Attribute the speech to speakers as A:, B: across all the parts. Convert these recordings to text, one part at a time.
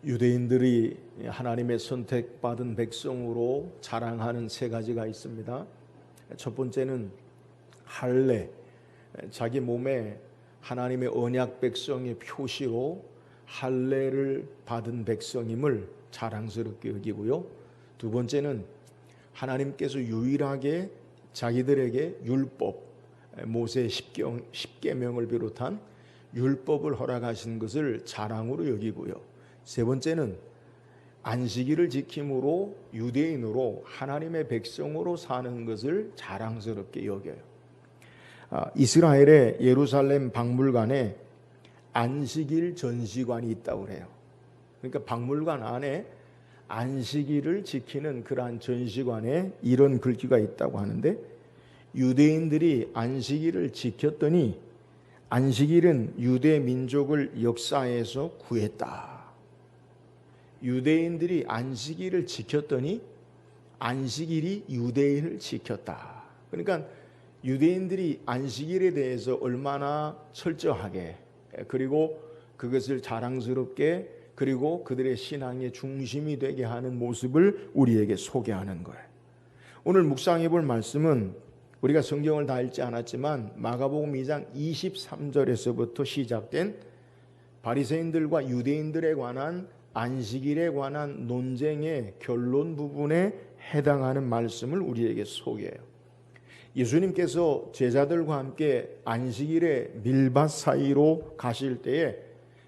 A: 유대인들이 하나님의 선택받은 백성으로 자랑하는 세 가지가 있습니다. 첫 번째는 할례, 자기 몸에 하나님의 언약 백성의 표시로 할례를 받은 백성임을 자랑스럽게 여기고요. 두 번째는 하나님께서 유일하게 자기들에게 율법, 모세 십계명을 비롯한 율법을 허락하신 것을 자랑으로 여기고요. 세 번째는 안식일을 지킴으로 유대인으로 하나님의 백성으로 사는 것을 자랑스럽게 여겨요. 이스라엘의 예루살렘 박물관에 안식일 전시관이 있다고 해요. 그러니까 박물관 안에 안식일을 지키는 그러한 전시관에 이런 글귀가 있다고 하는데, 유대인들이 안식일을 지켰더니 안식일은 유대 민족을 역사에서 구했다. 유대인들이 안식일을 지켰더니 안식일이 유대인을 지켰다. 그러니까 유대인들이 안식일에 대해서 얼마나 철저하게, 그리고 그것을 자랑스럽게, 그리고 그들의 신앙의 중심이 되게 하는 모습을 우리에게 소개하는 거예요. 오늘 묵상해 볼 말씀은 우리가 성경을 다 읽지 않았지만 마가복음 2장 23절에서부터 시작된 바리새인들과 유대인들에 관한 안식일에 관한 논쟁의 결론 부분에 해당하는 말씀을 우리에게 소개해요. 예수님께서 제자들과 함께 안식일의 밀밭 사이로 가실 때에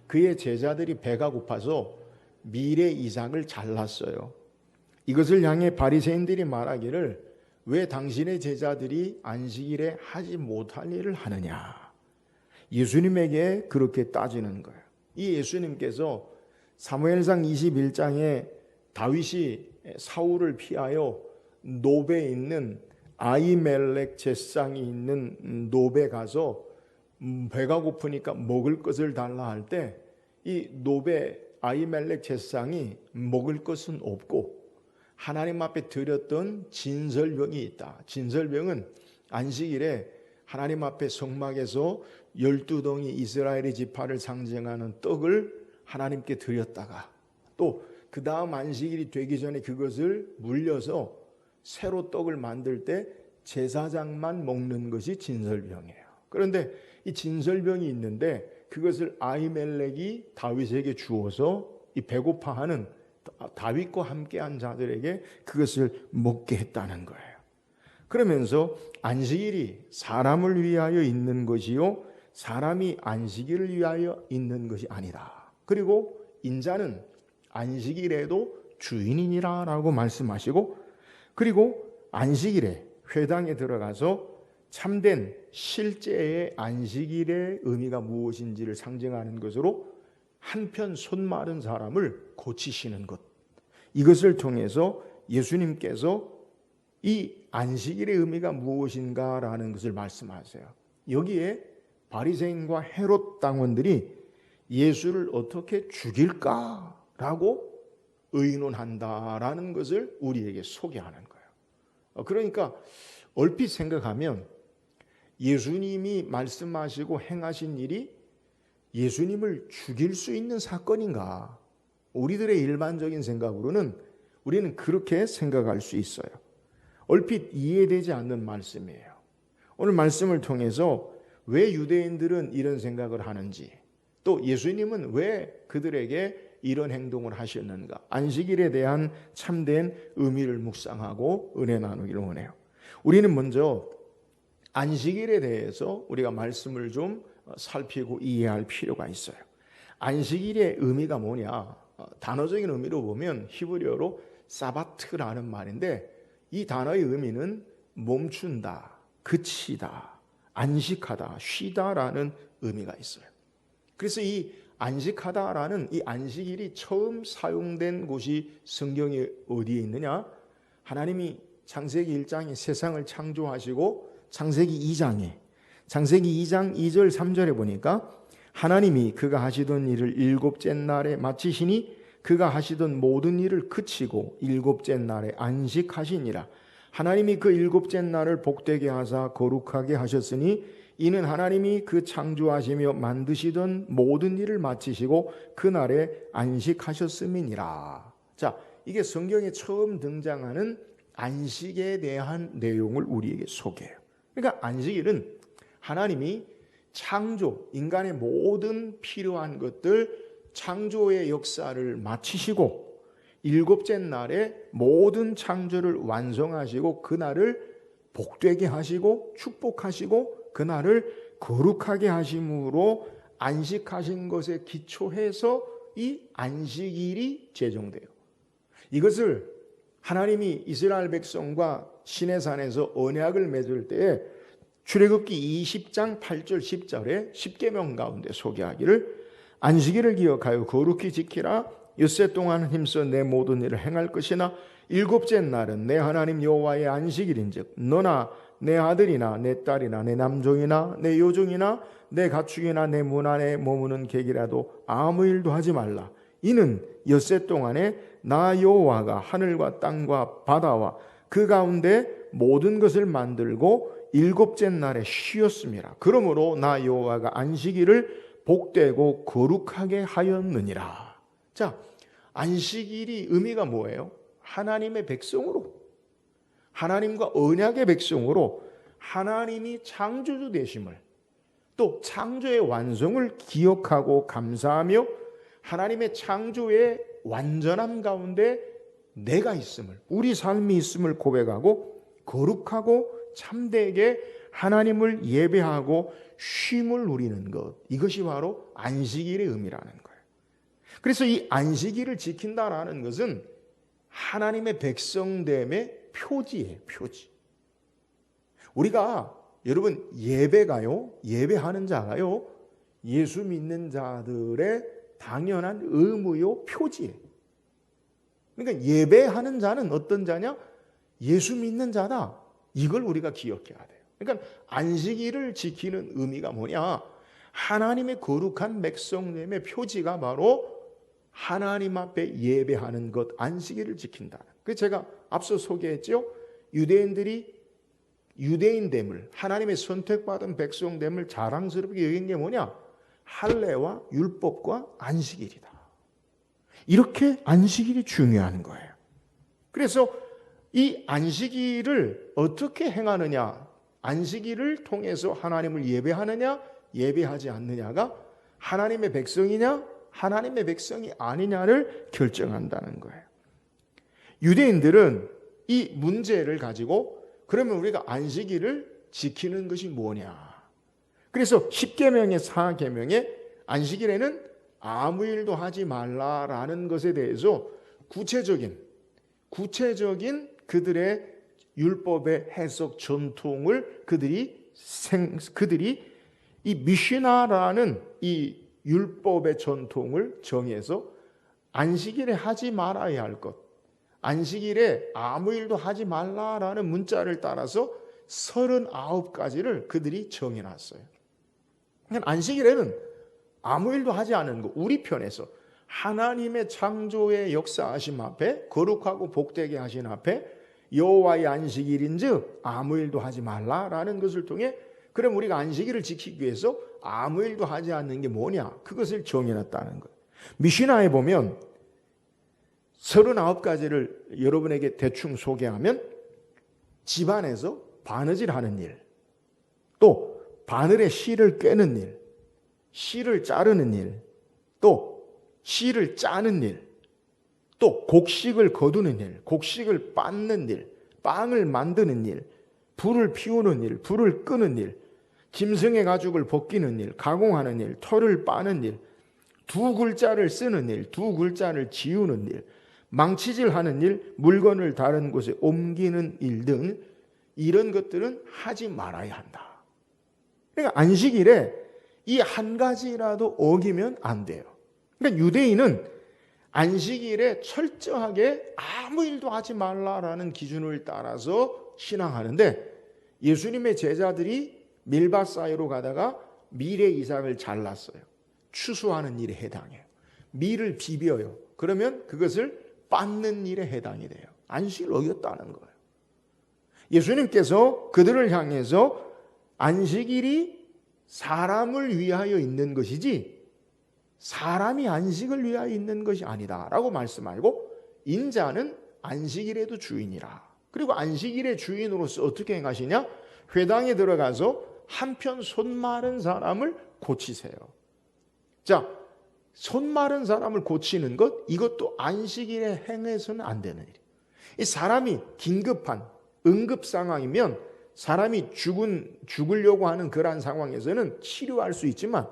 A: 그의 제자들이 배가 고파서 밀의 이삭을 잘랐어요. 이것을 향해 바리새인들이 말하기를, 왜 당신의 제자들이 안식일에 하지 못할 일을 하느냐. 예수님에게 그렇게 따지는 거예요. 이 예수님께서 사무엘상 21장에 다윗이 사울을 피하여 노베에 있는 아히멜렉 제사장이 있는 노베 가서 배가 고프니까 먹을 것을 달라 할 때 이 노베 아히멜렉 제사장이 먹을 것은 없고 하나님 앞에 드렸던 진설병이 있다. 진설병은 안식일에 하나님 앞에 성막에서 12덩이 이스라엘의 지파를 상징하는 떡을 하나님께 드렸다가 또 그 다음 안식일이 되기 전에 그것을 물려서 새로 떡을 만들 때 제사장만 먹는 것이 진설병이에요. 그런데 이 진설병이 있는데 그것을 아히멜렉이 다윗에게 주어서 이 배고파하는 다윗과 함께한 자들에게 그것을 먹게 했다는 거예요. 그러면서 안식일이 사람을 위하여 있는 것이요 사람이 안식일을 위하여 있는 것이 아니다. 그리고 인자는 안식일에도 주인이니라 라고 말씀하시고, 그리고 안식일에 회당에 들어가서 참된 실제의 안식일의 의미가 무엇인지를 상징하는 것으로 한편 손 마른 사람을 고치시는 것, 이것을 통해서 예수님께서 이 안식일의 의미가 무엇인가라는 것을 말씀하세요. 여기에 바리새인과 헤롯 당원들이 예수를 어떻게 죽일까라고 의논한다라는 것을 우리에게 소개하는 거예요. 그러니까 얼핏 생각하면 예수님이 말씀하시고 행하신 일이 예수님을 죽일 수 있는 사건인가? 우리들의 일반적인 생각으로는 우리는 그렇게 생각할 수 있어요. 얼핏 이해되지 않는 말씀이에요. 오늘 말씀을 통해서 왜 유대인들은 이런 생각을 하는지, 또 예수님은 왜 그들에게 이런 행동을 하셨는가, 안식일에 대한 참된 의미를 묵상하고 은혜 나누기를 원해요. 우리는 먼저 안식일에 대해서 우리가 말씀을 좀 살피고 이해할 필요가 있어요. 안식일의 의미가 뭐냐? 단어적인 의미로 보면 히브리어로 사바트라는 말인데, 이 단어의 의미는 멈춘다, 그치다, 안식하다, 쉬다라는 의미가 있어요. 그래서 이 안식하다라는 이 안식일이 처음 사용된 곳이 성경에 어디에 있느냐? 하나님이 창세기 1장에 세상을 창조하시고 창세기 2장 2절 3절에 보니까 하나님이 그가 하시던 일을 일곱째 날에 마치시니 그가 하시던 모든 일을 그치고 일곱째 날에 안식하시니라. 하나님이 그 일곱째 날을 복되게 하사 거룩하게 하셨으니 이는 하나님이 그 창조하시며 만드시던 모든 일을 마치시고 그날에 안식하셨음이니라. 자, 이게 성경에 처음 등장하는 안식에 대한 내용을 우리에게 소개해요. 그러니까 안식일은 하나님이 창조, 인간의 모든 필요한 것들 창조의 역사를 마치시고 일곱째 날에 모든 창조를 완성하시고 그날을 복되게 하시고 축복하시고 그날을 거룩하게 하심으로 안식하신 것에 기초해서 이 안식일이 제정돼요. 이것을 하나님이 이스라엘 백성과 시내산에서 언약을 맺을 때에 출애굽기 20장 8절 10절에 십계명 가운데 소개하기를 안식일을 기억하여 거룩히 지키라. 엿새 동안 힘써 내 모든 일을 행할 것이나 일곱째 날은 내 하나님 여호와의 안식일인즉 너나 내 아들이나 내 딸이나 내 남종이나 내 여종이나 내 가축이나 내 문 안에 머무는 객이라도 아무 일도 하지 말라. 이는 엿새 동안에 나 여호와가 하늘과 땅과 바다와 그 가운데 모든 것을 만들고 일곱째 날에 쉬었음이라. 그러므로 나 여호와가 안식일을 복되고 거룩하게 하였느니라. 자, 안식일이 의미가 뭐예요? 하나님의 백성으로, 하나님과 언약의 백성으로 하나님이 창조주 되심을, 또 창조의 완성을 기억하고 감사하며 하나님의 창조의 완전함 가운데 내가 있음을, 우리 삶이 있음을 고백하고 거룩하고 참되게 하나님을 예배하고 쉼을 누리는 것, 이것이 바로 안식일의 의미라는 거예요. 그래서 이 안식일을 지킨다라는 것은 하나님의 백성됨의 표지예요. 표지. 우리가 여러분 예배가요, 예배하는 자가요, 예수 믿는 자들의 당연한 의무요, 표지예요. 그러니까 예배하는 자는 어떤 자냐? 예수 믿는 자다. 이걸 우리가 기억해야 돼요. 그러니까 안식일을 지키는 의미가 뭐냐? 하나님의 거룩한 백성됨의 표지가 바로 하나님 앞에 예배하는 것, 안식일을 지킨다. 그래서 제가 앞서 소개했죠. 유대인들이 유대인됨을, 하나님의 선택받은 백성됨을 자랑스럽게 여긴 게 뭐냐? 할례와 율법과 안식일이다. 이렇게 안식일이 중요한 거예요. 그래서 이 안식일을 어떻게 행하느냐, 안식일을 통해서 하나님을 예배하느냐, 예배하지 않느냐가 하나님의 백성이냐, 하나님의 백성이 아니냐를 결정한다는 거예요. 유대인들은 이 문제를 가지고 그러면 우리가 안식일을 지키는 것이 뭐냐? 그래서 10계명의 4계명에 안식일에는 아무 일도 하지 말라라는 것에 대해서 구체적인 그들의 율법의 해석 전통을 그들이 이 미시나라는 이 율법의 전통을 정해서 안식일에 하지 말아야 할 것, 안식일에 아무 일도 하지 말라라는 문자를 따라서 39가지를 그들이 정해놨어요. 그러니까 안식일에는 아무 일도 하지 않은 것, 우리 편에서 하나님의 창조의 역사하심 앞에, 거룩하고 복되게 하신 앞에 여호와의 안식일인즉 아무 일도 하지 말라라는 것을 통해, 그럼 우리가 안식일을 지키기 위해서 아무 일도 하지 않는 게 뭐냐? 그것을 정해놨다는 거예요. 미시나에 보면 39가지를 여러분에게 대충 소개하면 집안에서 바느질하는 일, 또 바늘에 실을 꿰는 일, 실을 자르는 일, 또 실을 짜는 일, 또 곡식을 거두는 일, 곡식을 빻는 일, 빵을 만드는 일, 불을 피우는 일, 불을 끄는 일, 짐승의 가죽을 벗기는 일, 가공하는 일, 털을 빠는 일, 두 글자를 쓰는 일, 두 글자를 지우는 일, 망치질하는 일, 물건을 다른 곳에 옮기는 일 등 이런 것들은 하지 말아야 한다. 그러니까 안식일에 이 한 가지라도 어기면 안 돼요. 그러니까 유대인은 안식일에 철저하게 아무 일도 하지 말라라는 기준을 따라서 신앙하는데, 예수님의 제자들이 밀밭 사이로 가다가 밀의 이삭을 잘랐어요. 추수하는 일에 해당해요. 밀을 비벼요. 그러면 그것을 빻는 일에 해당이 돼요. 안식을 어겼다는 거예요. 예수님께서 그들을 향해서 안식일이 사람을 위하여 있는 것이지 사람이 안식을 위하여 있는 것이 아니다라고 말씀하고, 인자는 안식일에도 주인이라. 그리고 안식일의 주인으로서 어떻게 행하시냐? 회당에 들어가서 한편 손 마른 사람을 고치세요. 자, 손 마른 사람을 고치는 것, 이것도 안식일에 행해서는 안 되는 일이에요. 이 사람이 긴급한 응급 상황이면 사람이 죽으려고 하는 그러한 상황에서는 치료할 수 있지만,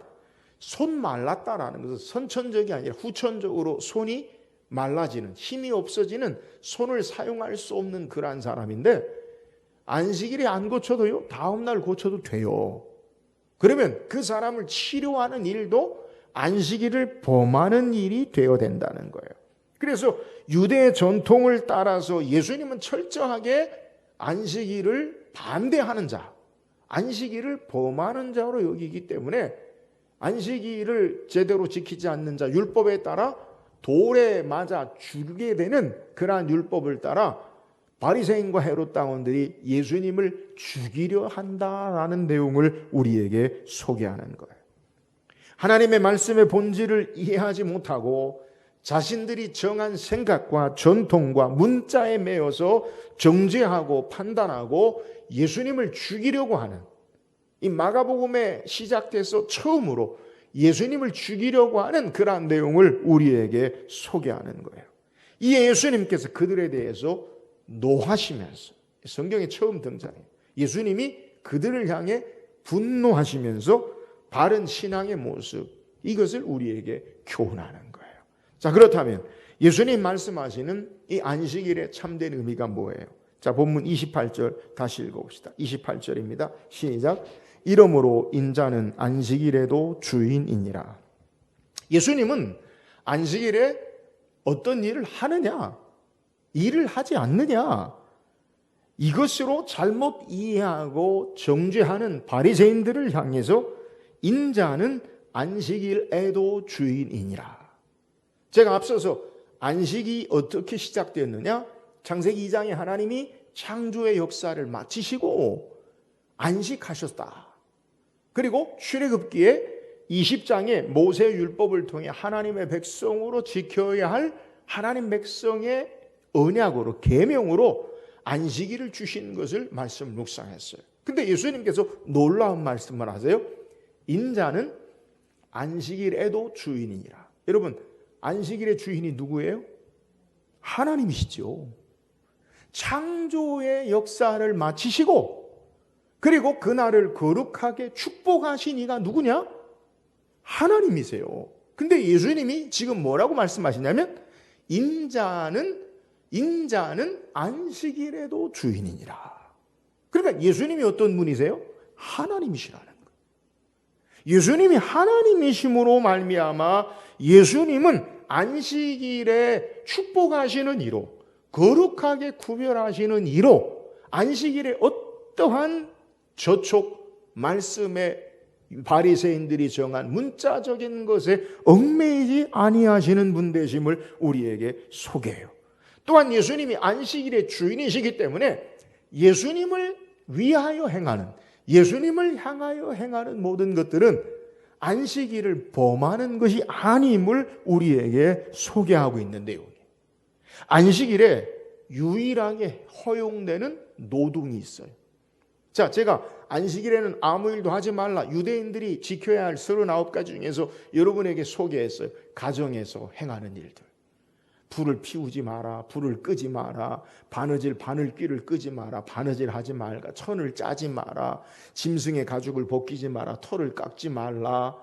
A: 손 말랐다라는 것은 선천적이 아니라 후천적으로 손이 말라지는, 힘이 없어지는, 손을 사용할 수 없는 그러한 사람인데, 안식일에 안 고쳐도요, 다음날 고쳐도 돼요. 그러면 그 사람을 치료하는 일도 안식일을 범하는 일이 되어야 된다는 거예요. 그래서 유대의 전통을 따라서 예수님은 철저하게 안식일을 반대하는 자, 안식일을 범하는 자로 여기기 때문에 안식일을 제대로 지키지 않는 자, 율법에 따라 돌에 맞아 죽게 되는 그러한 율법을 따라 바리새인과 헤롯 당원들이 예수님을 죽이려 한다라는 내용을 우리에게 소개하는 거예요. 하나님의 말씀의 본질을 이해하지 못하고 자신들이 정한 생각과 전통과 문자에 매여서 정죄하고 판단하고 예수님을 죽이려고 하는, 이 마가복음에 시작돼서 처음으로 예수님을 죽이려고 하는 그러한 내용을 우리에게 소개하는 거예요. 이에 예수님께서 그들에 대해서 노하시면서, 성경에 처음 등장해요. 예수님이 그들을 향해 분노하시면서 바른 신앙의 모습, 이것을 우리에게 교훈하는 거예요. 자, 그렇다면 예수님 말씀하시는 이 안식일의 참된 의미가 뭐예요? 자, 본문 28절 다시 읽어봅시다. 28절입니다. 시작. 이러므로 인자는 안식일에도 주인이니라. 예수님은 안식일에 어떤 일을 하느냐, 일을 하지 않느냐, 이것으로 잘못 이해하고 정죄하는 바리새인들을 향해서 인자는 안식일에도 주인이니라. 제가 앞서서 안식이 어떻게 시작되었느냐, 창세기 2장에 하나님이 창조의 역사를 마치시고 안식하셨다. 그리고 출애굽기에 20장에 모세 율법을 통해 하나님의 백성으로 지켜야 할 하나님 백성의 언약으로, 계명으로 안식일을 주신 것을 말씀 묵상했어요. 근데 예수님께서 놀라운 말씀을 하세요. 인자는 안식일에도 주인이니라. 여러분, 안식일의 주인이 누구예요? 하나님이시죠. 창조의 역사를 마치시고 그리고 그날을 거룩하게 축복하신 이가 누구냐? 하나님이세요. 근데 예수님이 지금 뭐라고 말씀하시냐면 인자는 안식일에도 주인이니라. 그러니까 예수님이 어떤 분이세요? 하나님이시라는 거예요. 예수님이 하나님이심으로 말미암아 예수님은 안식일에 축복하시는 이로, 거룩하게 구별하시는 이로 안식일에 어떠한 저촉 말씀에 바리새인들이 정한 문자적인 것에 얽매이지 아니하시는 분 되심을 우리에게 소개해요. 또한 예수님이 안식일의 주인이시기 때문에 예수님을 위하여 행하는, 예수님을 향하여 행하는 모든 것들은 안식일을 범하는 것이 아님을 우리에게 소개하고 있는 내용이에요. 안식일에 유일하게 허용되는 노동이 있어요. 자, 제가 안식일에는 아무 일도 하지 말라, 유대인들이 지켜야 할 39가지 중에서 여러분에게 소개했어요. 가정에서 행하는 일들. 불을 피우지 마라, 불을 끄지 마라, 바늘귀를 끄지 마라, 바느질하지 말라, 천을 짜지 마라, 짐승의 가죽을 벗기지 마라, 털을 깎지 말라,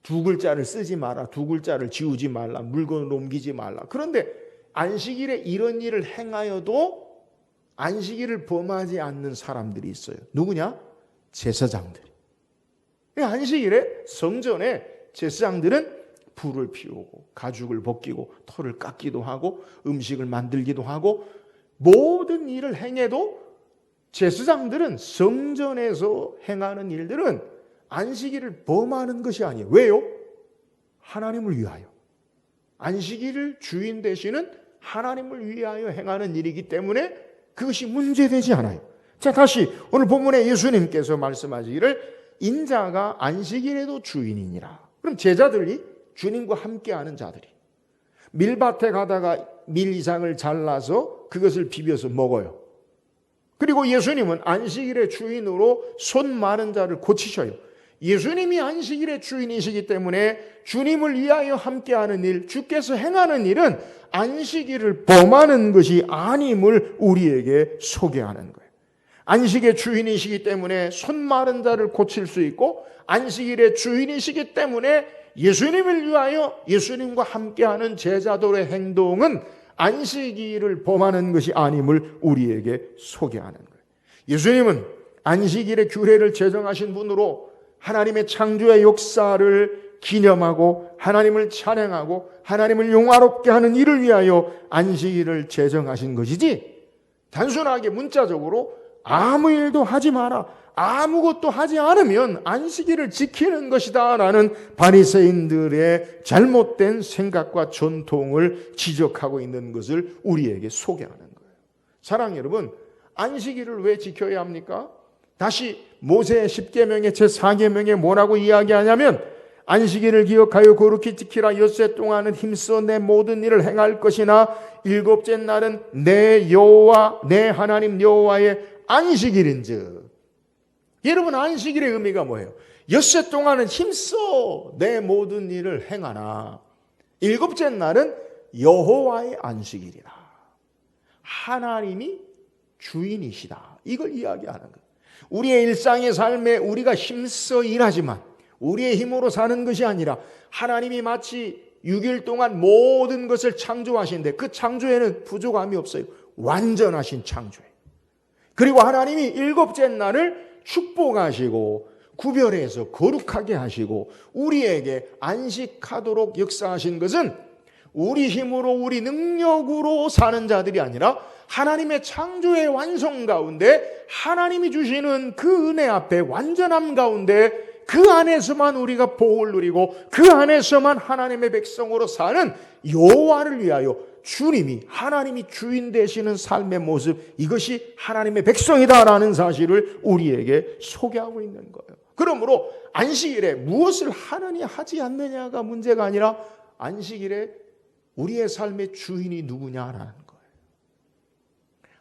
A: 두 글자를 쓰지 마라, 두 글자를 지우지 말라, 물건을 옮기지 말라. 그런데 안식일에 이런 일을 행하여도 안식일을 범하지 않는 사람들이 있어요. 누구냐? 제사장들. 안식일에 성전에 제사장들은 불을 피우고 가죽을 벗기고 털을 깎기도 하고 음식을 만들기도 하고 모든 일을 행해도 제사장들은 성전에서 행하는 일들은 안식일을 범하는 것이 아니에요. 왜요? 하나님을 위하여. 안식일을 주인 되시는 하나님을 위하여 행하는 일이기 때문에 그것이 문제되지 않아요. 자, 다시 오늘 본문에 예수님께서 말씀하시기를 인자가 안식일에도 주인이니라. 그럼 제자들이 주님과 함께하는 자들이 밀밭에 가다가 밀 이상을 잘라서 그것을 비벼서 먹어요. 그리고 예수님은 안식일의 주인으로 손 마른 자를 고치셔요. 예수님이 안식일의 주인이시기 때문에 주님을 위하여 함께하는 일, 주께서 행하는 일은 안식일을 범하는 것이 아님을 우리에게 소개하는 거예요. 안식의 주인이시기 때문에 손 마른 자를 고칠 수 있고, 안식일의 주인이시기 때문에 예수님을 위하여 예수님과 함께하는 제자들의 행동은 안식일을 범하는 것이 아님을 우리에게 소개하는 거예요. 예수님은 안식일의 규례를 제정하신 분으로 하나님의 창조의 역사를 기념하고 하나님을 찬양하고 하나님을 영화롭게 하는 일을 위하여 안식일을 제정하신 것이지, 단순하게 문자적으로 아무 일도 하지 마라, 아무것도 하지 않으면 안식일을 지키는 것이다 라는 바리새인들의 잘못된 생각과 전통을 지적하고 있는 것을 우리에게 소개하는 거예요. 사랑하는 여러분, 안식일을 왜 지켜야 합니까? 다시 모세의 10계명의 제4계명에 뭐라고 이야기하냐면, 안식일을 기억하여 거룩히 지키라. 엿새 동안은 힘써 내 모든 일을 행할 것이나 일곱째 날은 내 여호와 내 하나님 여호와의 안식일인즉. 여러분, 안식일의 의미가 뭐예요? 엿새 동안은 힘써 내 모든 일을 행하나 일곱째 날은 여호와의 안식일이다. 하나님이 주인이시다. 이걸 이야기하는 거예요. 우리의 일상의 삶에 우리가 힘써 일하지만 우리의 힘으로 사는 것이 아니라 하나님이 마치 6일 동안 모든 것을 창조하신데 그 창조에는 부족함이 없어요. 완전하신 창조예요. 그리고 하나님이 일곱째 날을 축복하시고 구별해서 거룩하게 하시고 우리에게 안식하도록 역사하신 것은 우리 힘으로 우리 능력으로 사는 자들이 아니라 하나님의 창조의 완성 가운데 하나님이 주시는 그 은혜 앞에 완전함 가운데 그 안에서만 우리가 복을 누리고 그 안에서만 하나님의 백성으로 사는 여호와를 위하여 주님이 하나님이 주인 되시는 삶의 모습, 이것이 하나님의 백성이다라는 사실을 우리에게 소개하고 있는 거예요. 그러므로 안식일에 무엇을 하느냐 하지 않느냐가 문제가 아니라 안식일에 우리의 삶의 주인이 누구냐라는 거예요.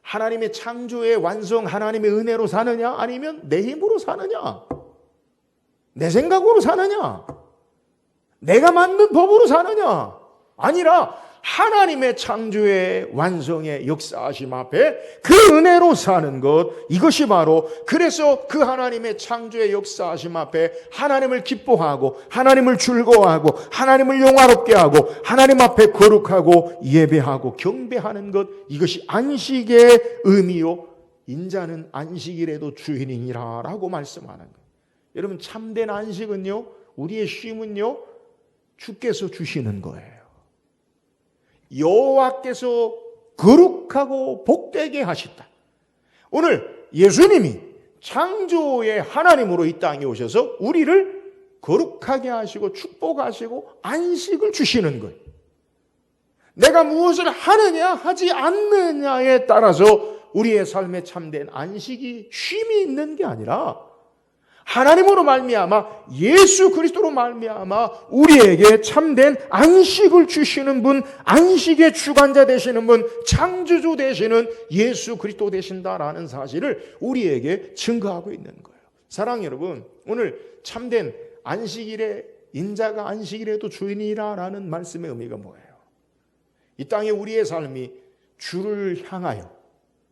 A: 하나님의 창조의 완성, 하나님의 은혜로 사느냐 아니면 내 힘으로 사느냐, 내 생각으로 사느냐, 내가 만든 법으로 사느냐 아니라 하나님의 창조의 완성의 역사하심 앞에 그 은혜로 사는 것, 이것이 바로, 그래서 그 하나님의 창조의 역사하심 앞에 하나님을 기뻐하고 하나님을 즐거워하고 하나님을 영화롭게 하고 하나님 앞에 거룩하고 예배하고 경배하는 것, 이것이 안식의 의미요 인자는 안식일에도 주인이니라 라고 말씀하는 거예요. 여러분, 참된 안식은요, 우리의 쉼은요 주께서 주시는 거예요. 여호와께서 거룩하고 복되게 하셨다. 오늘 예수님이 창조의 하나님으로 이 땅에 오셔서 우리를 거룩하게 하시고 축복하시고 안식을 주시는 거예요. 내가 무엇을 하느냐 하지 않느냐에 따라서 우리의 삶에 참된 안식이 쉼이 있는 게 아니라 하나님으로 말미암아 예수 그리스도로 말미암아 우리에게 참된 안식을 주시는 분, 안식의 주관자 되시는 분, 창조주 되시는 예수 그리스도 되신다라는 사실을 우리에게 증거하고 있는 거예요. 사랑하는 여러분, 오늘 참된 안식일에 인자가 안식일에도 주인이라라는 말씀의 의미가 뭐예요? 이 땅에 우리의 삶이 주를 향하여,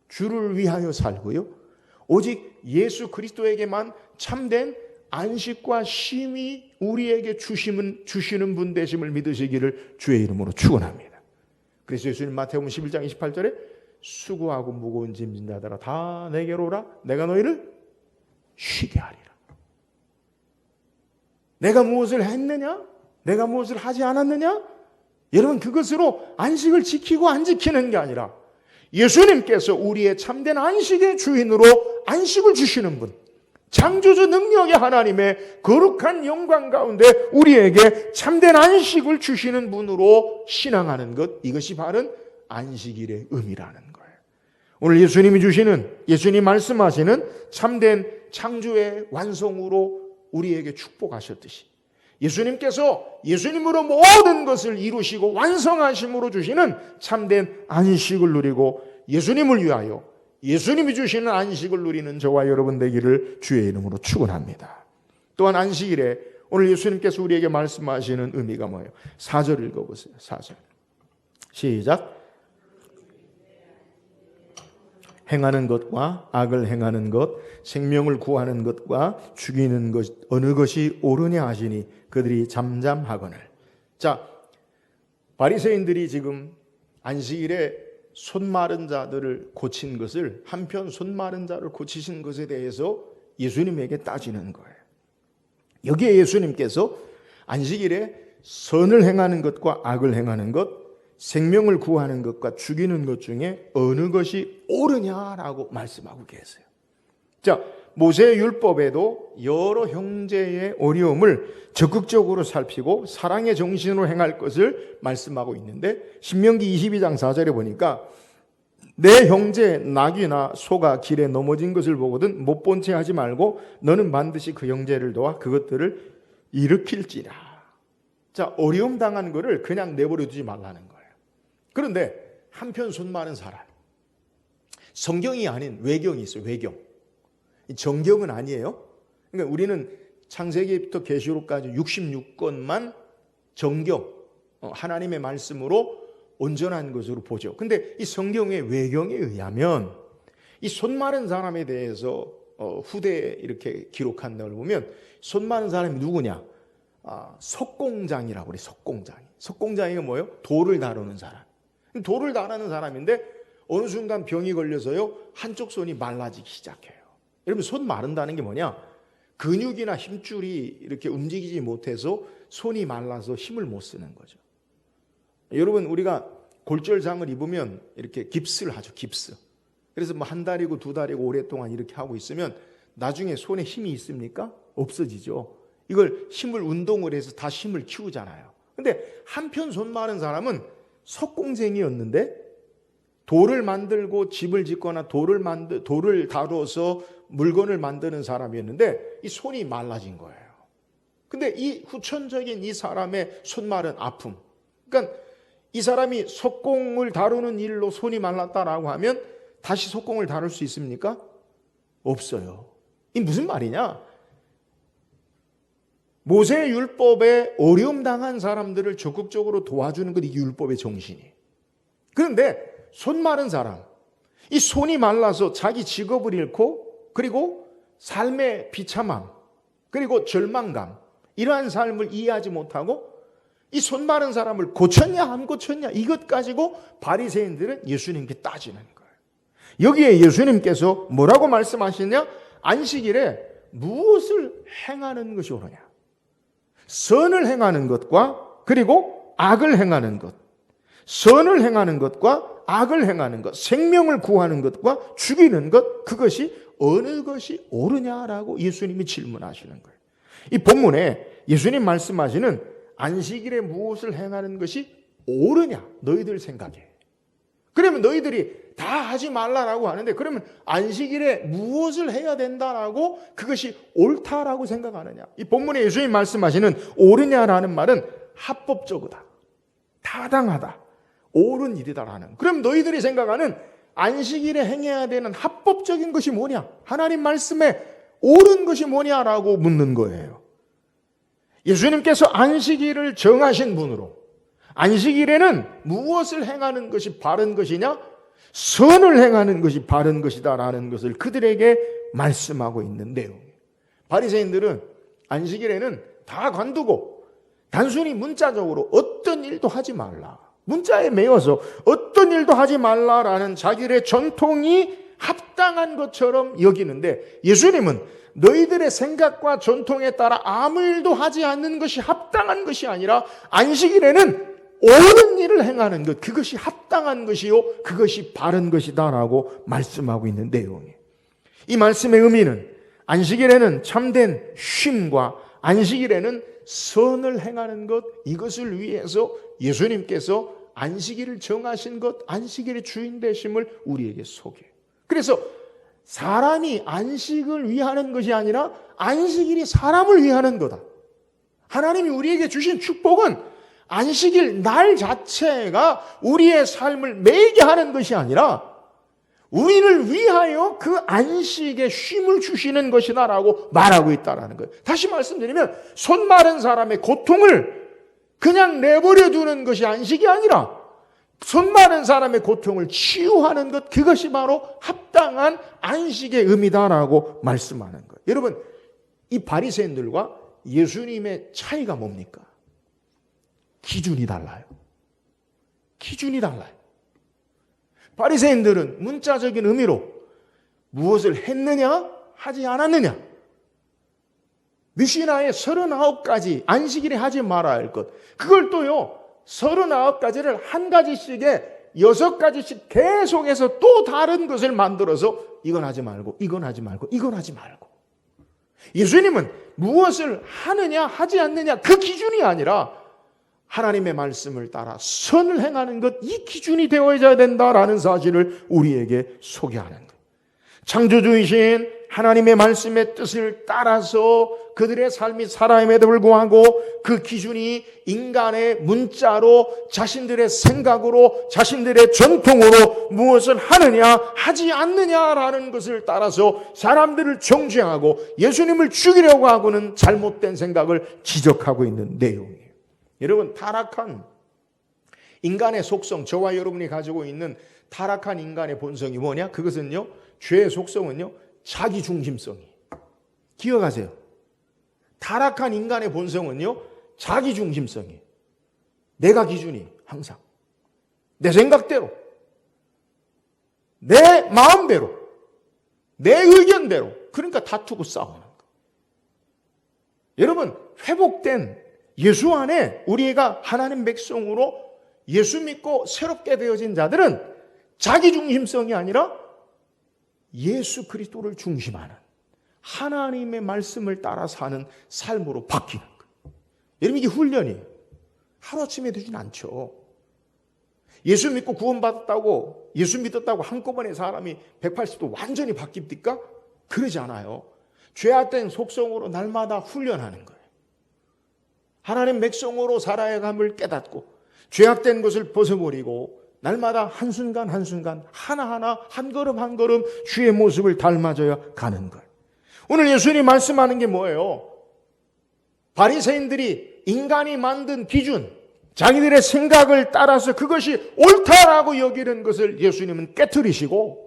A: 주를 위하여 살고요, 오직 예수 그리스도에게만 참된 안식과 쉼이 우리에게 주시는 분 되심을 믿으시기를 주의 이름으로 축원합니다. 그래서 예수님 마태복음 11장 28절에 수고하고 무거운 짐진 자들아 다 내게로 오라 내가 너희를 쉬게 하리라. 내가 무엇을 했느냐? 내가 무엇을 하지 않았느냐? 여러분, 그것으로 안식을 지키고 안 지키는 게 아니라 예수님께서 우리의 참된 안식의 주인으로 안식을 주시는 분, 창조주 능력의 하나님의 거룩한 영광 가운데 우리에게 참된 안식을 주시는 분으로 신앙하는 것, 이것이 바로 안식일의 의미라는 거예요. 오늘 예수님이 주시는, 예수님 말씀하시는 참된 창조의 완성으로 우리에게 축복하셨듯이 예수님께서 예수님으로 모든 것을 이루시고 완성하심으로 주시는 참된 안식을 누리고 예수님을 위하여 예수님이 주시는 안식을 누리는 저와 여러분 되기를 주의 이름으로 축원합니다. 또한 안식일에 오늘 예수님께서 우리에게 말씀하시는 의미가 뭐예요? 4절 읽어보세요. 4절 시작. 행하는 것과 악을 행하는 것, 생명을 구하는 것과 죽이는 것 어느 것이 옳으냐 하시니 그들이 잠잠하거늘. 자, 바리새인들이 지금 안식일에 손 마른 자들을 고친 것을, 한편 손 마른 자를 고치신 것에 대해서 예수님에게 따지는 거예요. 여기에 예수님께서 안식일에 선을 행하는 것과 악을 행하는 것, 생명을 구하는 것과 죽이는 것 중에 어느 것이 옳으냐라고 말씀하고 계세요. 자, 모세의 율법에도 여러 형제의 어려움을 적극적으로 살피고 사랑의 정신으로 행할 것을 말씀하고 있는데 신명기 22장 4절에 보니까 내 형제 낙이나 소가 길에 넘어진 것을 보거든 못 본 채 하지 말고 너는 반드시 그 형제를 도와 그것들을 일으킬지라. 자, 어려움 당한 거를 그냥 내버려 두지 말라는 거예요. 그런데 한편 손 마른 사람, 성경이 아닌 외경이 있어요. 외경. 정경은 아니에요. 그러니까 우리는 창세기부터 계시록까지 66권만 정경, 하나님의 말씀으로 온전한 것으로 보죠. 근데 이 성경의 외경에 의하면 이 손 마른 사람에 대해서 후대에 이렇게 기록한 걸 보면 손 마른 사람이 누구냐? 석공장이라고 그래. 석공장이. 석공장이가 뭐예요? 돌을 다루는 사람. 돌을 다루는 사람인데 어느 순간 병이 걸려서요 한쪽 손이 말라지기 시작해요. 여러분, 손 마른다는 게 뭐냐? 근육이나 힘줄이 이렇게 움직이지 못해서 손이 말라서 힘을 못 쓰는 거죠. 여러분, 우리가 골절상을 입으면 이렇게 깁스를 하죠. 깁스. 그래서 뭐 한 달이고 두 달이고 오랫동안 이렇게 하고 있으면 나중에 손에 힘이 있습니까? 없어지죠. 이걸 힘을 운동을 해서 다시 힘을 키우잖아요. 근데 한편 손 마른 사람은 석공쟁이였는데 돌을 만들고 집을 짓거나 돌을 다뤄서 물건을 만드는 사람이었는데 이 손이 말라진 거예요. 근데 이 후천적인 이 사람의 손 마른 아픔, 그러니까 이 사람이 석공을 다루는 일로 손이 말랐다라고 하면 다시 석공을 다룰 수 있습니까? 없어요. 이 무슨 말이냐? 모세의 율법에 어려움 당한 사람들을 적극적으로 도와주는 것이 율법의 정신이에요. 그런데 손 마른 사람, 이 손이 말라서 자기 직업을 잃고 그리고 삶의 비참함 그리고 절망감, 이러한 삶을 이해하지 못하고 이 손 마른 사람을 고쳤냐 안 고쳤냐 이것 가지고 바리새인들은 예수님께 따지는 거예요. 여기에 예수님께서 뭐라고 말씀하시냐? 안식일에 무엇을 행하는 것이 옳으냐? 선을 행하는 것과 그리고 악을 행하는 것, 선을 행하는 것과 악을 행하는 것, 생명을 구하는 것과 죽이는 것, 그것이 어느 것이 옳으냐라고 예수님이 질문하시는 거예요. 이 본문에 예수님 말씀하시는 안식일에 무엇을 행하는 것이 옳으냐? 너희들 생각해. 그러면 너희들이 다 하지 말라라고 하는데 그러면 안식일에 무엇을 해야 된다라고 그것이 옳다라고 생각하느냐? 이 본문에 예수님 말씀하시는 옳으냐라는 말은 합법적이다, 타당하다, 옳은 일이다라는. 그럼 너희들이 생각하는 안식일에 행해야 되는 합법적인 것이 뭐냐? 하나님 말씀에 옳은 것이 뭐냐라고 묻는 거예요. 예수님께서 안식일을 정하신 분으로 안식일에는 무엇을 행하는 것이 바른 것이냐? 선을 행하는 것이 바른 것이다라는 것을 그들에게 말씀하고 있는 내용이에요. 바리새인들은 안식일에는 다 관두고 단순히 문자적으로 어떤 일도 하지 말라, 문자에 매여서 어떤 일도 하지 말라라는 자기의 전통이 합당한 것처럼 여기는데 예수님은 너희들의 생각과 전통에 따라 아무 일도 하지 않는 것이 합당한 것이 아니라 안식일에는 옳은 일을 행하는 것, 그것이 합당한 것이요 그것이 바른 것이다라고 말씀하고 있는 내용이에요. 이 말씀의 의미는 안식일에는 참된 쉼과 안식일에는 선을 행하는 것, 이것을 위해서 예수님께서 안식일을 정하신 것, 안식일의 주인 되심을 우리에게 소개해요. 그래서 사람이 안식을 위하는 것이 아니라 안식일이 사람을 위하는 거다. 하나님이 우리에게 주신 축복은 안식일 날 자체가 우리의 삶을 매게 하는 것이 아니라 우리를 위하여 그 안식에 쉼을 주시는 것이다라고 말하고 있다라는 거예요. 다시 말씀드리면 손 마른 사람의 고통을 그냥 내버려 두는 것이 안식이 아니라 손 마른 사람의 고통을 치유하는 것, 그것이 바로 합당한 안식의 의미다라고 말씀하는 거예요. 여러분, 이 바리새인들과 예수님의 차이가 뭡니까? 기준이 달라요. 기준이 달라요. 바리새인들은 문자적인 의미로 무엇을 했느냐 하지 않았느냐, 미시나의 39가지 안식일에 하지 말아야 할 것, 그걸 또요 39가지를 한 가지씩에 6가지씩 계속해서 또 다른 것을 만들어서 이건 하지 말고 이건 하지 말고 이건 하지 말고. 예수님은 무엇을 하느냐 하지 않느냐 그 기준이 아니라 하나님의 말씀을 따라 선을 행하는 것, 이 기준이 되어야 된다라는 사실을 우리에게 소개하는 것. 창조주이신 하나님의 말씀의 뜻을 따라서 그들의 삶이 살아임에도 불구하고 그 기준이 인간의 문자로, 자신들의 생각으로, 자신들의 전통으로 무엇을 하느냐 하지 않느냐라는 것을 따라서 사람들을 정죄하고 예수님을 죽이려고 하고는 잘못된 생각을 지적하고 있는 내용이에요. 여러분, 타락한 인간의 속성, 저와 여러분이 가지고 있는 타락한 인간의 본성이 뭐냐? 그것은요, 죄의 속성은요, 자기중심성이. 기억하세요. 타락한 인간의 본성은요, 자기중심성이. 내가 기준이 항상 내 생각대로, 내 마음대로, 내 의견대로, 그러니까 다투고 싸우는 거. 여러분, 회복된 예수 안에 우리가 하나님 백성으로 예수 믿고 새롭게 되어진 자들은 자기중심성이 아니라 예수 그리스도를 중심하는 하나님의 말씀을 따라 사는 삶으로 바뀌는 거예요. 여러분, 이게 훈련이에요. 하루아침에 되진 않죠. 예수 믿고 구원받았다고, 예수 믿었다고 한꺼번에 사람이 180도 완전히 바뀝니까? 그러지 않아요. 죄악된 속성으로 날마다 훈련하는 거예요. 하나님 백성으로 살아야 함을 깨닫고 죄악된 것을 벗어버리고 날마다 한순간 한순간 하나하나 한 걸음 한 걸음 주의 모습을 닮아져야 가는 거예요. 오늘 예수님이 말씀하는 게 뭐예요? 바리새인들이 인간이 만든 기준, 자기들의 생각을 따라서 그것이 옳다라고 여기는 것을 예수님은 깨트리시고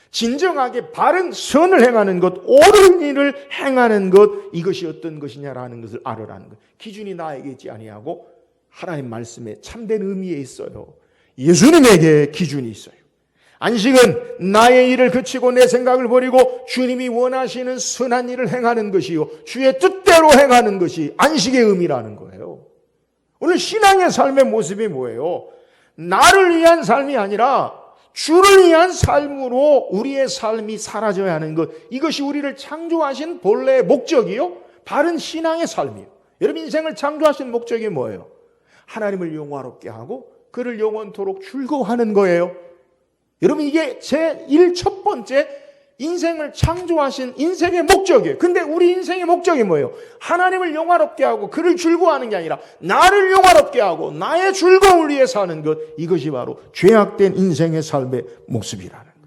A: 진정하게 바른 선을 행하는 것, 옳은 일을 행하는 것, 이것이 어떤 것이냐라는 것을 알으라는 것. 기준이 나에게 있지 아니하고 하나님 말씀에 참된 의미에 있어요. 예수님에게 기준이 있어요. 안식은 나의 일을 그치고 내 생각을 버리고 주님이 원하시는 선한 일을 행하는 것이요, 주의 뜻대로 행하는 것이 안식의 의미라는 거예요. 오늘 신앙의 삶의 모습이 뭐예요? 나를 위한 삶이 아니라 주를 위한 삶으로 우리의 삶이 사라져야 하는 것, 이것이 우리를 창조하신 본래의 목적이요, 바른 신앙의 삶이에요. 여러분, 인생을 창조하신 목적이 뭐예요? 하나님을 영화롭게 하고 그를 영원토록 즐거워하는 거예요. 여러분, 이게 제1 첫 번째 인생을 창조하신 인생의 목적이에요. 근데 우리 인생의 목적이 뭐예요? 하나님을 영화롭게 하고 그를 즐거워하는 게 아니라 나를 영화롭게 하고 나의 즐거움을 위해 사는 것, 이것이 바로 죄악된 인생의 삶의 모습이라는 거예요.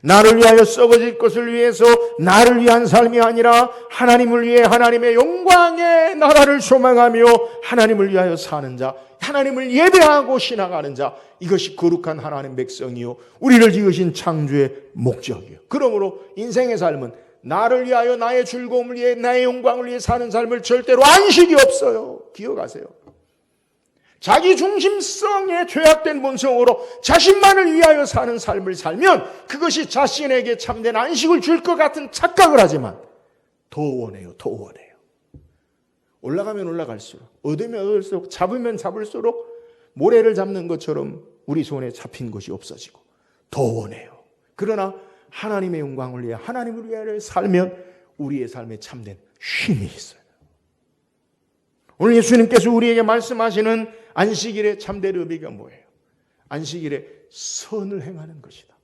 A: 나를 위하여 썩어질 것을 위해서 나를 위한 삶이 아니라 하나님을 위해 하나님의 영광의 나라를 소망하며 하나님을 위하여 사는 자, 하나님을 예배하고 신앙하는 자, 이것이 거룩한 하나님 백성이요, 우리를 지으신 창조의 목적이요. 그러므로 인생의 삶은 나를 위하여 나의 즐거움을 위해 나의 영광을 위해 사는 삶을 절대로 안식이 없어요. 기억하세요. 자기 중심성의 죄악된 본성으로 자신만을 위하여 사는 삶을 살면 그것이 자신에게 참된 안식을 줄 것 같은 착각을 하지만 더 원해요. 더 원해요. 올라가면 올라갈수록, 얻으면 얻을수록, 잡으면 잡을수록 모래를 잡는 것처럼 우리 손에 잡힌 것이 없어지고 더 원해요. 그러나 하나님의 영광을 위해 하나님을 위하여 살면 우리의 삶에 참된 쉼이 있어요. 오늘 예수님께서 우리에게 말씀하시는 안식일의 참된 의미가 뭐예요? 안식일에 선을 행하는 것이다.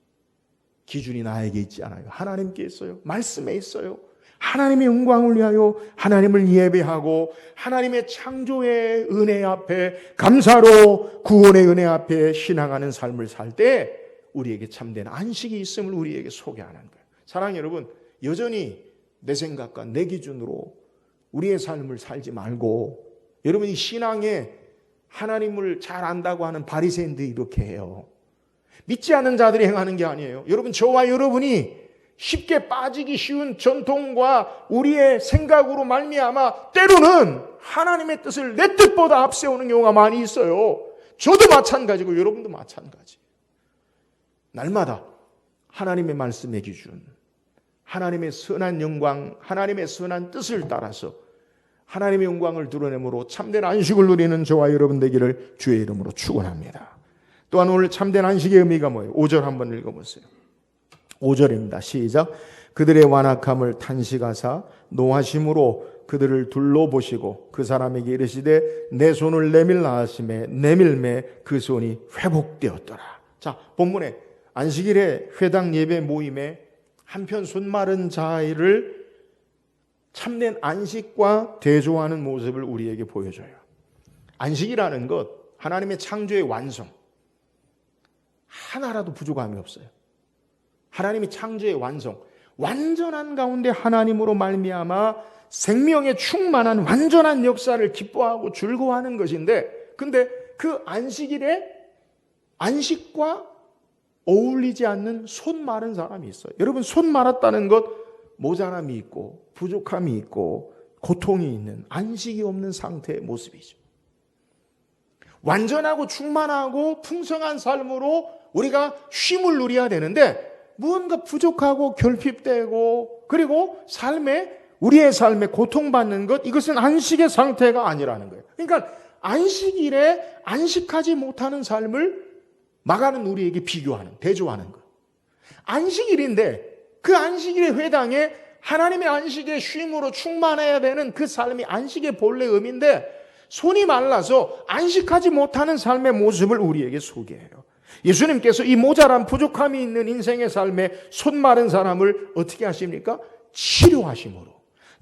A: 기준이 나에게 있지 않아요. 하나님께 있어요. 말씀에 있어요. 하나님의 영광을 위하여 하나님을 예배하고 하나님의 창조의 은혜 앞에 감사로 구원의 은혜 앞에 신앙하는 삶을 살 때 우리에게 참된 안식이 있음을 우리에게 소개하는 거예요. 사랑하는 여러분, 여전히 내 생각과 내 기준으로 우리의 삶을 살지 말고, 여러분이 신앙에 하나님을 잘 안다고 하는 바리새인들이 이렇게 해요. 믿지 않는 자들이 행하는 게 아니에요. 여러분, 저와 여러분이 쉽게 빠지기 쉬운 전통과 우리의 생각으로 말미암아 때로는 하나님의 뜻을 내 뜻보다 앞세우는 경우가 많이 있어요. 저도 마찬가지고 여러분도 마찬가지. 날마다 하나님의 말씀의 기준, 하나님의 선한 영광, 하나님의 선한 뜻을 따라서 하나님의 영광을 드러내므로 참된 안식을 누리는 저와 여러분 되기를 주의 이름으로 축원합니다. 또한 오늘 참된 안식의 의미가 뭐예요? 5절 한번 읽어보세요. 5절입니다. 시작. 그들의 완악함을 탄식하사 노하심으로 그들을 둘러보시고 그 사람에게 이르시되 내 손을 내밀라 하심에 내밀매 그 손이 회복되었더라. 자, 본문에 안식일의 회당 예배 모임에 한편 손 마른 자를 참된 안식과 대조하는 모습을 우리에게 보여줘요. 안식이라는 것, 하나님의 창조의 완성, 하나라도 부족함이 없어요. 하나님이 창조의 완성, 완전한 가운데 하나님으로 말미암아 생명에 충만한 완전한 역사를 기뻐하고 즐거워하는 것인데, 근데 그 안식일에 안식과 어울리지 않는 손 마른 사람이 있어요. 여러분, 손 말았다는 것 모자람이 있고 부족함이 있고 고통이 있는, 안식이 없는 상태의 모습이죠. 완전하고 충만하고 풍성한 삶으로 우리가 쉼을 누려야 되는데 무언가 부족하고 결핍되고 그리고 우리의 삶에 고통받는 것, 이것은 안식의 상태가 아니라는 거예요. 그러니까 안식일에 안식하지 못하는 삶을 마가는 우리에게 비교하는, 대조하는 거예요. 안식일인데 그 안식일의 회당에 하나님의 안식의 쉼으로 충만해야 되는 그 삶이 안식의 본래 의미인데 손이 말라서 안식하지 못하는 삶의 모습을 우리에게 소개해요. 예수님께서 이 모자란 부족함이 있는 인생의 삶에 손 마른 사람을 어떻게 하십니까? 치료하심으로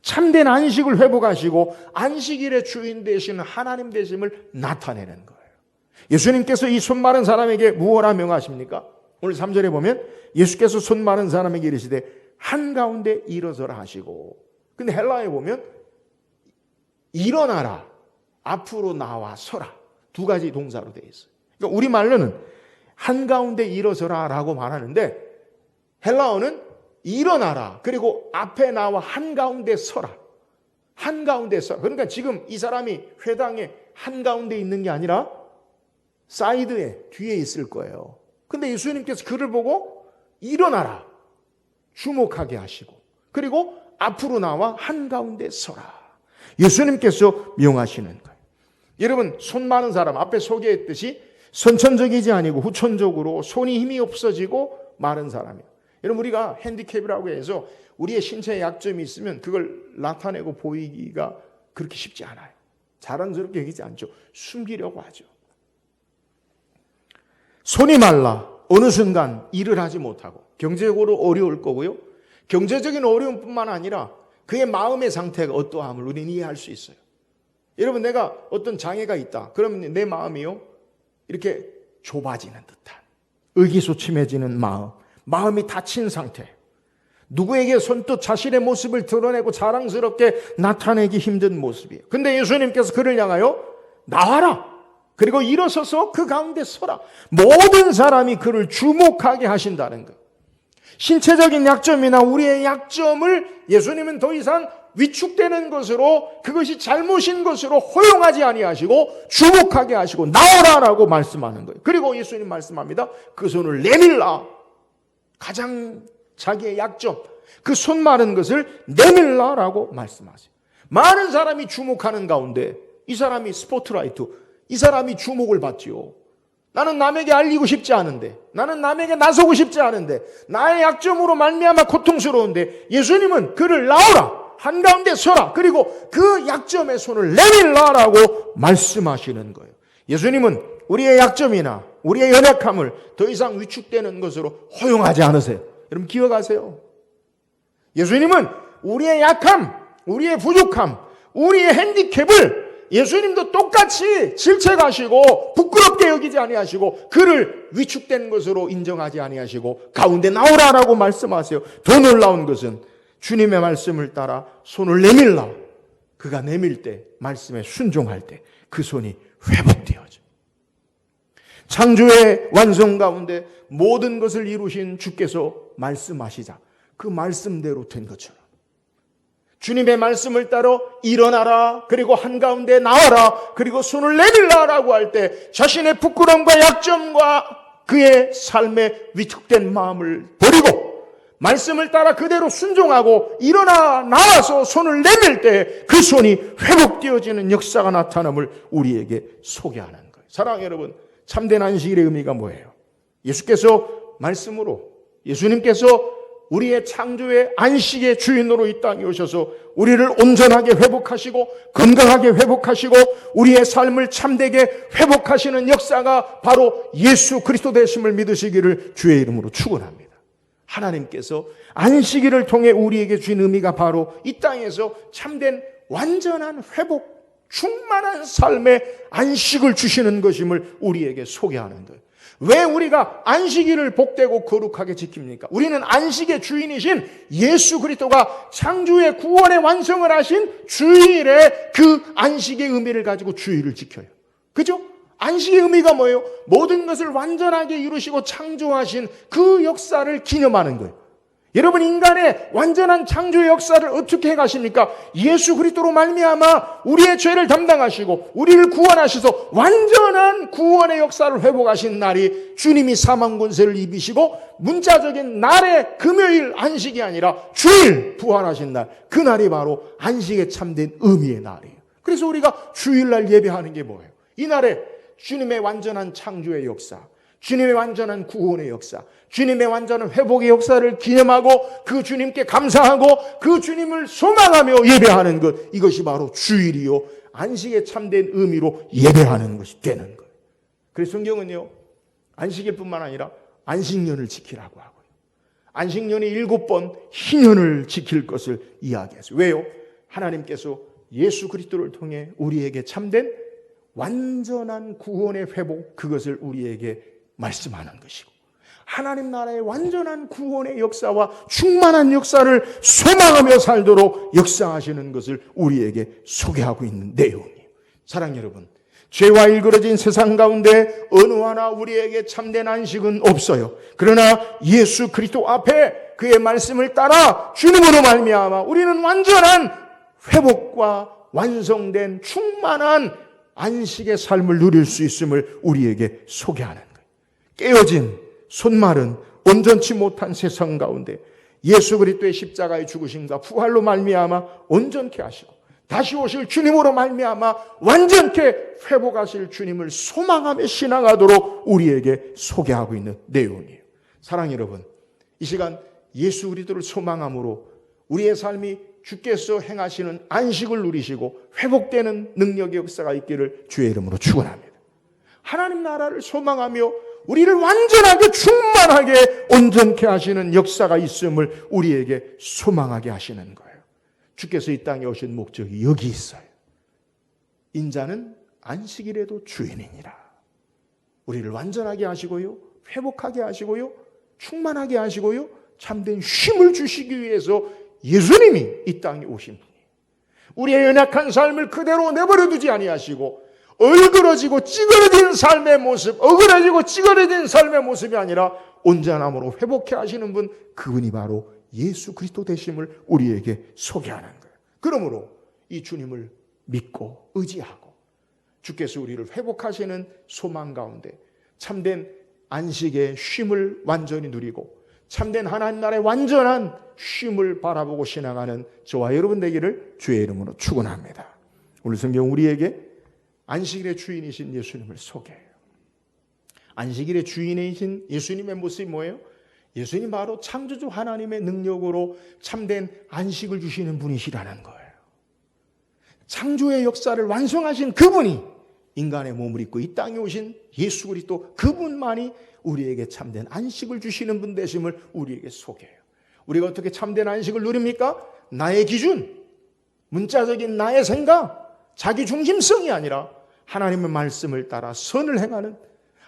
A: 참된 안식을 회복하시고 안식일의 주인 되시는 하나님 되심을 나타내는 거예요. 예수님께서 이 손 마른 사람에게 무엇라 명하십니까? 오늘 3절에 보면 예수께서 손 마른 사람에게 이르시되 한가운데 일어서라 하시고, 근데 헬라어에 보면 일어나라, 앞으로 나와 서라, 두 가지 동사로 되어 있어요. 그러니까 우리말로는 한가운데 일어서라 라고 말하는데 헬라어는 일어나라, 그리고 앞에 나와 한가운데 서라, 한가운데 서라. 그러니까 지금 이 사람이 회당에 한가운데 있는 게 아니라 사이드에, 뒤에 있을 거예요. 근데 예수님께서 그를 보고 일어나라, 주목하게 하시고, 그리고 앞으로 나와 한가운데 서라. 예수님께서 명하시는 거예요. 여러분, 손 많은 사람, 앞에 소개했듯이 선천적이지 아니고 후천적으로 손이 힘이 없어지고 마른 사람이에요. 여러분, 우리가 핸디캡이라고 해서 우리의 신체에 약점이 있으면 그걸 나타내고 보이기가 그렇게 쉽지 않아요. 자랑스럽게 여기지 않죠. 숨기려고 하죠. 손이 말라 어느 순간 일을 하지 못하고 경제적으로 어려울 거고요. 경제적인 어려움뿐만 아니라 그의 마음의 상태가 어떠함을 우리는 이해할 수 있어요. 여러분, 내가 어떤 장애가 있다. 그러면 내 마음이요, 이렇게 좁아지는 듯한, 의기소침해지는 마음이 닫힌 상태. 누구에게 선뜻 자신의 모습을 드러내고 자랑스럽게 나타내기 힘든 모습이에요. 근데 예수님께서 그를 향하여 나와라, 그리고 일어서서 그 가운데 서라. 모든 사람이 그를 주목하게 하신다는 것. 신체적인 약점이나 우리의 약점을 예수님은 더 이상 위축되는 것으로, 그것이 잘못인 것으로 허용하지 아니하시고 주목하게 하시고 나오라라고 말씀하는 거예요. 그리고 예수님 말씀합니다. 그 손을 내밀라. 가장 자기의 약점, 그 손 마른 것을 내밀라라고 말씀하세요. 많은 사람이 주목하는 가운데 이 사람이 스포트라이트, 이 사람이 주목을 받지요. 나는 남에게 알리고 싶지 않은데, 나는 남에게 나서고 싶지 않은데, 나의 약점으로 말미암아 고통스러운데 예수님은 그를 나오라, 한가운데 서라, 그리고 그 약점의 손을 내밀라라고 말씀하시는 거예요. 예수님은 우리의 약점이나 우리의 연약함을 더 이상 위축되는 것으로 허용하지 않으세요. 여러분 기억하세요. 예수님은 우리의 약함, 우리의 부족함, 우리의 핸디캡을 예수님도 똑같이 질책하시고 부끄럽게 여기지 아니하시고 그를 위축된 것으로 인정하지 아니하시고 가운데 나오라라고 말씀하세요. 더 놀라운 것은 주님의 말씀을 따라 손을 내밀라. 그가 내밀 때, 말씀에 순종할 때 그 손이 회복되어져. 창조의 완성 가운데 모든 것을 이루신 주께서 말씀하시자 그 말씀대로 된 것처럼 주님의 말씀을 따라 일어나라, 그리고 한가운데 나와라, 그리고 손을 내밀라라고 할 때 자신의 부끄러움과 약점과 그의 삶에 위축된 마음을 버리고 말씀을 따라 그대로 순종하고 일어나 나와서 손을 내밀 때 그 손이 회복되어지는 역사가 나타남을 우리에게 소개하는 거예요. 사랑하는 여러분, 참된 안식일의 의미가 뭐예요? 예수께서 말씀으로, 예수님께서 우리의 창조의 안식의 주인으로 이 땅에 오셔서 우리를 온전하게 회복하시고 건강하게 회복하시고 우리의 삶을 참되게 회복하시는 역사가 바로 예수 그리스도 되심을 믿으시기를 주의 이름으로 축원합니다. 하나님께서 안식일을 통해 우리에게 주신 의미가 바로 이 땅에서 참된 완전한 회복, 충만한 삶의 안식을 주시는 것임을 우리에게 소개하는 거예요. 왜 우리가 안식일을 복되고 거룩하게 지킵니까? 우리는 안식의 주인이신 예수 그리스도가 창조의 구원의 완성을 하신 주일에 그 안식의 의미를 가지고 주일을 지켜요. 그죠? 안식의 의미가 뭐예요? 모든 것을 완전하게 이루시고 창조하신 그 역사를 기념하는 거예요. 여러분, 인간의 완전한 창조의 역사를 어떻게 해가십니까? 예수 그리스도로 말미암아 우리의 죄를 담당하시고 우리를 구원하셔서 완전한 구원의 역사를 회복하신 날이 주님이 사망 권세를 입으시고 문자적인 날의 금요일 안식이 아니라 주일 부활하신 날, 그 날이 바로 안식에 참된 의미의 날이에요. 그래서 우리가 주일날 예배하는 게 뭐예요? 이 날에 주님의 완전한 창조의 역사, 주님의 완전한 구원의 역사, 주님의 완전한 회복의 역사를 기념하고 그 주님께 감사하고 그 주님을 소망하며 예배하는 것, 이것이 바로 주일이요 안식에 참된 의미로 예배하는 것이 되는 거예요. 그래서 성경은요, 안식일뿐만 아니라 안식년을 지키라고 하고요, 안식년이 7번 희년을 지킬 것을 이야기했어요. 왜요? 하나님께서 예수 그리스도를 통해 우리에게 참된 완전한 구원의 회복, 그것을 우리에게 말씀하는 것이고 하나님 나라의 완전한 구원의 역사와 충만한 역사를 소망하며 살도록 역사하시는 것을 우리에게 소개하고 있는 내용이에요. 사랑 여러분, 죄와 일그러진 세상 가운데 어느 하나 우리에게 참된 안식은 없어요. 그러나 예수 그리스도 앞에 그의 말씀을 따라 주님으로 말미암아 우리는 완전한 회복과 완성된 충만한 안식의 삶을 누릴 수 있음을 우리에게 소개하는 거예요. 깨어진 손말은 온전치 못한 세상 가운데 예수 그리스도의 십자가의 죽으심과 부활로 말미암아 온전케 하시고 다시 오실 주님으로 말미암아 완전케 회복하실 주님을 소망하며 신앙하도록 우리에게 소개하고 있는 내용이에요. 사랑하는 여러분, 이 시간 예수 그리스도를 소망함으로 우리의 삶이 주께서 행하시는 안식을 누리시고 회복되는 능력의 역사가 있기를 주의 이름으로 축원합니다. 하나님 나라를 소망하며 우리를 완전하게 충만하게 온전케 하시는 역사가 있음을 우리에게 소망하게 하시는 거예요. 주께서 이 땅에 오신 목적이 여기 있어요. 인자는 안식일에도 주인이니라. 우리를 완전하게 하시고요, 회복하게 하시고요, 충만하게 하시고요, 참된 쉼을 주시기 위해서 예수님이 이 땅에 오신 분이에요. 우리의 연약한 삶을 그대로 내버려 두지 아니하시고 얼그러지고 찌그러진 삶의 모습, 어그러지고 찌그러진 삶의 모습이 아니라 온전함으로 회복해 하시는 분, 그분이 바로 예수 그리스도 되심을 우리에게 소개하는 거예요. 그러므로 이 주님을 믿고 의지하고 주께서 우리를 회복하시는 소망 가운데 참된 안식의 쉼을 완전히 누리고 참된 하나님 나라의 완전한 쉼을 바라보고 신앙하는 저와 여러분 되기를 주의 이름으로 축원합니다. 오늘 성경 우리에게 안식일의 주인이신 예수님을 소개해요. 안식일의 주인이신 예수님의 모습이 뭐예요? 예수님 바로 창조주 하나님의 능력으로 참된 안식을 주시는 분이시라는 거예요. 창조의 역사를 완성하신 그분이 인간의 몸을 입고 이 땅에 오신 예수 그리스도 그분만이 우리에게 참된 안식을 주시는 분 되심을 우리에게 소개해요. 우리가 어떻게 참된 안식을 누립니까? 나의 기준, 문자적인 나의 생각, 자기 중심성이 아니라 하나님의 말씀을 따라 선을 행하는,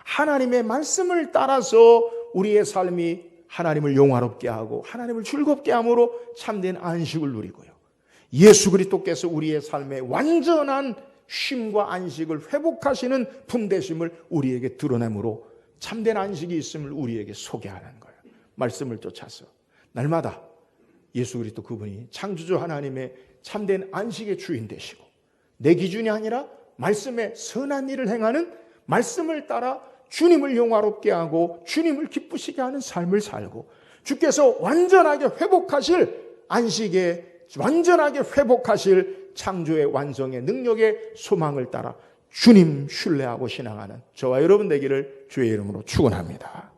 A: 하나님의 말씀을 따라서 우리의 삶이 하나님을 영화롭게 하고 하나님을 즐겁게 함으로 참된 안식을 누리고요. 예수 그리스도께서 우리의 삶에 완전한 쉼과 안식을 회복하시는 분 되심을 우리에게 드러내므로 참된 안식이 있음을 우리에게 소개하는 거예요. 말씀을 쫓아서 날마다 예수 그리스도 그분이 창조주 하나님의 참된 안식의 주인 되시고, 내 기준이 아니라 말씀의 선한 일을 행하는, 말씀을 따라 주님을 영화롭게 하고 주님을 기쁘시게 하는 삶을 살고, 주께서 완전하게 회복하실 안식에 완전하게 회복하실 창조의 완성의 능력의 소망을 따라 주님 신뢰하고 신앙하는 저와 여러분 되기를 주의 이름으로 축원합니다.